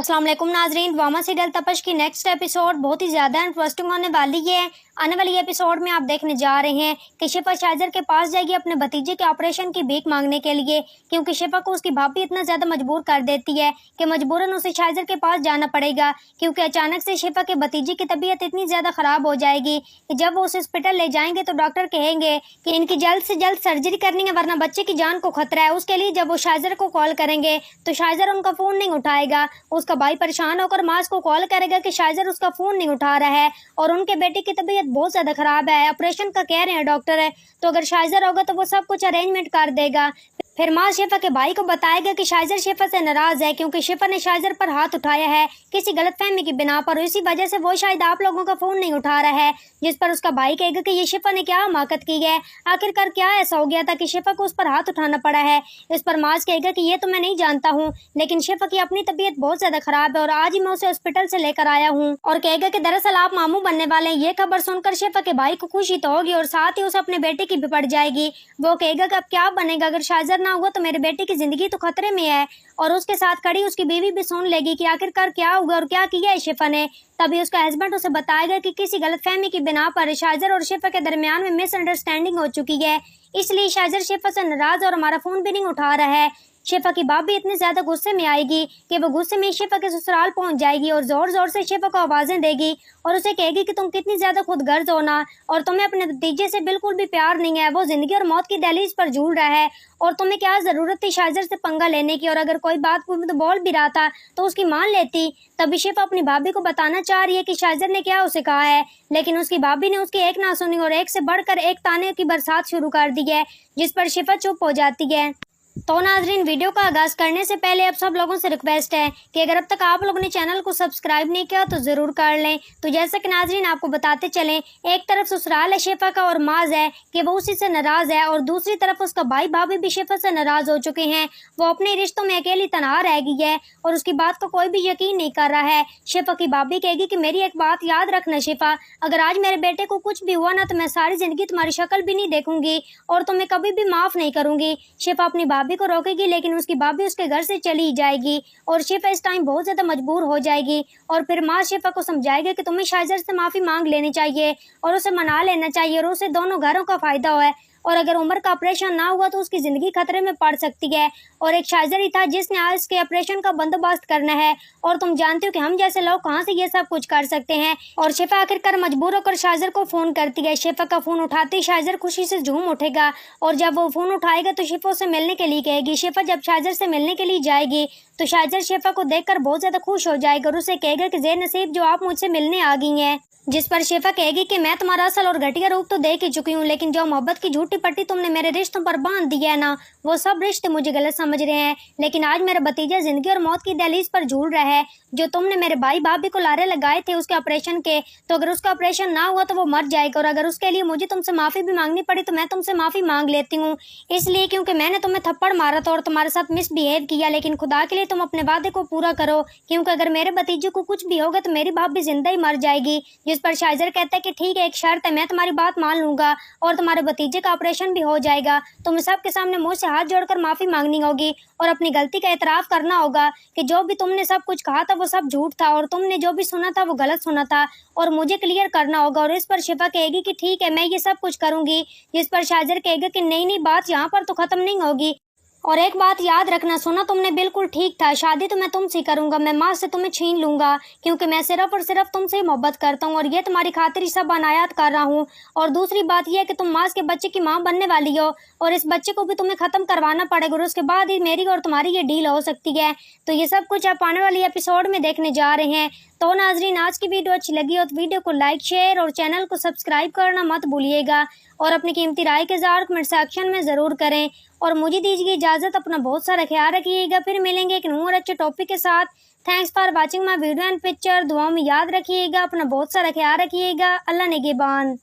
अस्सलाम वालेकुम नाजरीन। ड्रामा सीरियल तपश की नेक्स्ट एपिसोड बहुत ही ज़्यादा इंटरेस्टिंग होने वाली है। आने वाली एपिसोड में आप देखने जा रहे हैं कि शिफा शाइजर के पास जाएगी अपने भतीजे के ऑपरेशन की भीख मांगने के लिए, क्योंकि शिफा को उसकी भाभी इतना ज़्यादा मजबूर कर देती है कि मजबूरन उसे शाइजर के पास जाना पड़ेगा, क्योंकि अचानक से शिफा के भतीजे की तबीयत इतनी ज़्यादा ख़राब हो जाएगी कि जब वो उसे हॉस्पिटल ले जाएंगे तो डॉक्टर कहेंगे कि इनकी जल्द से जल्द सर्जरी करनी है वरना बच्चे की जान को खतरा है। उसके लिए जब वो शाइजर को कॉल करेंगे तो शाइजर उनका फ़ोन नहीं उठाएगा। उसका भाई परेशान होकर मास को कॉल करेगा कि शाइजर उसका फ़ोन नहीं उठा रहा है और उनके बेटे की तबीयत बहुत ज़्यादा ख़राब है, ऑपरेशन का कह रहे हैं डॉक्टर है, तो अगर शाइजर होगा तो वो सब कुछ अरेंजमेंट कर देगा। फिर माँ शिफा के भाई को बताएगा कि शाइजर शिफा से नाराज़ है क्योंकि शिफा ने शाइजर पर हाथ उठाया है किसी गलतफहमी की बिना पर, इसी वजह से वो शायद आप लोगों का फ़ोन नहीं उठा रहा है। जिस पर उसका भाई कहेगा कि ये शिफा ने क्या हमाकत की है, आखिरकार क्या ऐसा हो गया था कि शिफा को उस पर हाथ उठाना पड़ा है। इस पर माज कहेगा कि ये तो मैं नहीं जानता हूँ, लेकिन शिफा की अपनी तबीयत बहुत ज़्यादा ख़राब है और आज ही मैं उसे हॉस्पिटल से लेकर आया हूँ। और कहेगा कि दरअसल आप मामू बनने वाले हैं। ये खबर सुनकर शिफा के भाई को खुशी तो होगी और साथ ही उसे अपने बेटे की भी पड़ जाएगी। वो कहेगा कि अब क्या बनेगा, अगर शाइजर ना हुआ तो मेरे बेटे की जिंदगी तो खतरे में है। और उसके साथ खड़ी उसकी बीवी भी सुन लेगी कि आखिरकार क्या हुआ और क्या किया है शिफा ने। तभी उसका हस्बैंड उसे बताएगा कि किसी गलतफहमी की बिना पर शाइजर और शिफा के दरमियान में मिसअंडरस्टैंडिंग हो चुकी है, इसलिए शाइजर शिफा से नाराज और हमारा फोन भी नहीं उठा रहा है। शिफा की भाभी इतने ज्यादा गुस्से में आएगी कि वो गुस्से में शिफा के ससुराल पहुंच जाएगी और जोर जोर से शिफा को आवाजें देगी और उसे कहेगी कि तुम कितनी ज्यादा खुदगर्ज हो ना, और तुम्हें अपने भतीजे से बिल्कुल भी प्यार नहीं है, वो जिंदगी और मौत की दहलीज पर झूल रहा है और तुम्हें क्या जरूरत थी शाइजर से पंगा लेने की, और अगर कोई बात तो बोल भी रहा था तो उसकी मान लेती। तभी शिफा अपनी भाभी को बताना चाह रही है कि शाइजर ने क्या उसे कहा है, लेकिन उसकी भाभी ने उसकी एक ना सुनी और एक से बढ़कर एक ताने की बरसात शुरू कर दी है, जिस पर शिफा चुप हो जाती है। तो नाजरीन, वीडियो का आगाज करने से पहले आप सब लोगों से रिक्वेस्ट है कि अगर अब तक आप लोगों ने चैनल को सब्सक्राइब नहीं किया तो ज़रूर कर लें। तो जैसा कि नाजरीन आपको बताते चलें, एक तरफ ससुराल है शिफा का और माज है कि वो उसी से नाराज़ है, और दूसरी तरफ उसका भाई भाभी भी शिफा से नाराज़ हो चुके हैं। वो अपने रिश्तों में अकेली तनहा रह गई है और उसकी बात को कोई भी यकीन नहीं कर रहा है। शिफा की भाभी कहेगी कि मेरी एक बात याद रखना शिफा, अगर आज मेरे बेटे को कुछ भी हुआ ना तो मैं सारी ज़िंदगी तुम्हारी शक्ल भी नहीं देखूंगी और तुम्हें कभी भी माफ़ नहीं करूंगी। शिफा अपनी भाभी को रोकेगी, लेकिन उसकी भाभी उसके घर से चली जाएगी और शिफा इस टाइम बहुत ज्यादा मजबूर हो जाएगी। और फिर माँ शिफा को समझाएगी कि तुम्हें शाइजर से माफी मांग लेनी चाहिए और उसे मना लेना चाहिए और उसे दोनों घरों का फायदा हो, और अगर उमर का ऑपरेशन ना हुआ तो उसकी जिंदगी खतरे में पड़ सकती है। और एक शाइजर ही था जिसने आज के ऑपरेशन का बंदोबस्त करना है, और तुम जानते हो कि हम जैसे लोग कहाँ से ये सब कुछ कर सकते हैं। और शिफा आखिरकार मजबूर होकर शाइजर को फोन करती है। शिफा का फोन उठाते ही शाइजर खुशी से झूम उठेगा और जब वो फोन उठाएगा तो शिफा उसे मिलने के लिए कहेगी। शिफा जब शाइजर से मिलने के लिए जाएगी तो शाइजर शिफा को देखकर बहुत ज्यादा खुश हो जाएगा और उसे कहेगा कि ज़े नसीब जो आप मुझसे मिलने आ गई हैं। जिस पर शिफा कहेगी कि मैं तुम्हारा असल और घटिया रूप तो देख ही चुकी हूँ, लेकिन जो मोहब्बत की झूठी पट्टी तुमने मेरे रिश्तों पर बांध दी है ना, वो सब रिश्ते मुझे गलत समझ रहे हैं। लेकिन आज मेरा भतीजा जिंदगी और मौत की दहलीज पर झूल रहा है। जो तुमने मेरे भाई भाभी को लारे लगाए थे उसके ऑपरेशन के, तो अगर उसका ऑपरेशन ना हुआ तो वो मर जाएगा, और अगर उसके लिए मुझे तुमसे माफी भी मांगनी पड़ी तो मैं तुमसे माफी मांग लेती हूँ, इसलिए क्योंकि मैंने तुम्हें थप्पड़ मारा था और तुम्हारे साथ मिसबिहेव किया। लेकिन खुदा के लिए तुम अपने वादे को पूरा करो, क्योंकि अगर मेरे भतीजे को कुछ भी होगा तो मेरी भाभी जिंदा ही मर जाएगी। जिस पर शाइजर कहता है कि ठीक है, एक शर्त है, मैं तुम्हारी बात मान लूंगा और तुम्हारे भतीजे का ऑपरेशन भी हो जाएगा। तुम्हें सबके सामने मुंह से हाथ जोड़कर माफी मांगनी होगी और अपनी गलती का एतराफ करना होगा कि जो भी तुमने सब कुछ कहा था वो सब झूठ था और तुमने जो भी सुना था वो गलत सुना था, और मुझे क्लियर करना होगा। और इस पर शिफा कहेगी कि ठीक है, मैं ये सब कुछ करूंगी। जिस पर शाइजर कहेगा कि नहीं, बात यहाँ पर तो खत्म नहीं होगी, और एक बात याद रखना, सुना तुमने बिल्कुल ठीक था, शादी तो मैं तुमसे करूंगा, मैं माँ से तुम्हें छीन लूंगा क्योंकि मैं सिर्फ और सिर्फ तुमसे ही मोहब्बत करता हूँ और ये तुम्हारी खातिर ही सब अनायात कर रहा हूँ। और दूसरी बात यह है कि तुम मास के बच्चे की माँ बनने वाली हो और इस बच्चे को भी तुम्हें खत्म करवाना पड़ेगा और उसके बाद ही मेरी और तुम्हारी ये डील हो सकती है। तो ये सब कुछ आप आने वाली एपिसोड में देखने जा रहे हैं। तो नाजरीन, आज की वीडियो अच्छी लगी हो तो वीडियो को लाइक, शेयर और चैनल को सब्सक्राइब करना मत भूलिएगा, और अपनी कीमती राय के इज़हार कमेंट सेक्शन में ज़रूर करें। और मुझे दीजिए इजाज़त, अपना बहुत सारा ख्याल रखिएगा। फिर मिलेंगे एक नए और अच्छे टॉपिक के साथ। Thanks for watching my video and picture. दुआओं में याद रखिएगा, अपना बहुत सारा ख्याल रखिएगा। अल्लाह निगहबान।